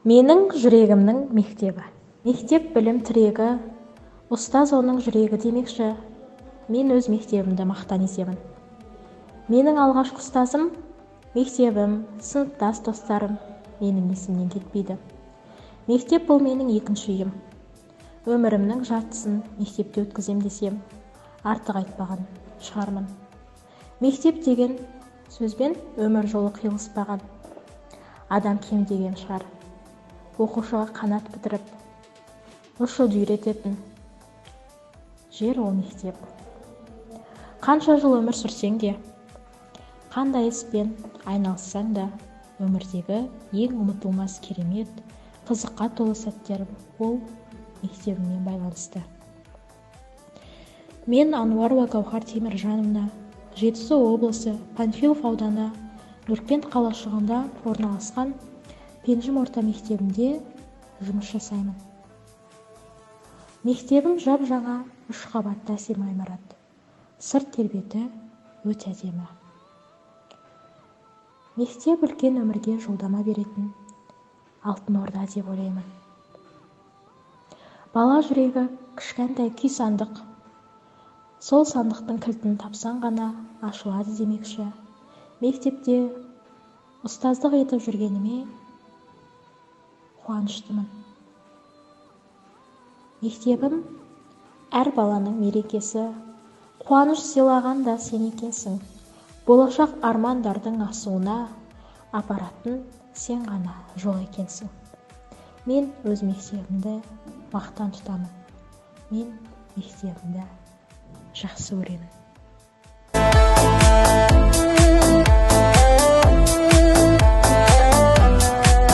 Менің жүрегімнің мектебі. Мектеп білім тірегі, ұстаз оның жүрегі демекші. Мен өз мектебімді мақтан етемін. Менің алғашқы ұстазым, мектебім, сыныптас достарым менің есімнен кетпейді. Мектеп бұл менің екінші үйім. Өмірімнің жартысын мектепте өткізем десем, артық айтпаған шығармын. Мектеп деген сөзбен өмір жолы қиылыспаған адам кем деген шығар. Оқушыға қанат бітіріп, ұшуды үйрететін жер ол мектеп. Қанша жыл өмір сүрсең де, қандай іспен айналыссаң да, өмірдегі ең ұмытылмас керемет, қызыққа толы сәттерім ол мектебіммен байланысты. Мен Ануарова Гаухар Теміржановна, Жетісу облысы, Панфилов ауданы, Нұркент қалашығында орналасқан Пенжім орта мектебінде жұмыс жасаймын. Мектебім жап-жаңа 3 қабатты әсем ғимарат. Сырт келбеті өте әдемі. Мектеп үлкен өмірге жолдама беретін алтын орда деп ойлаймын. Бала жүрегі кішкентай күй сандық. Сол сандықтың кілтін тапсаң ғана ашылады демекші. Мектепте ұстаздық етіп жүргеніме қуаныштымын. Мектебім әр баланың мерекесі, қуаныш сыйлаған да сен екенсің. Болашақ армандардың асуына апаратын сен ғана жол екенсің. Мен өз мектебімді мақтан тұтамын. Мен мектебімді жақсы көремін.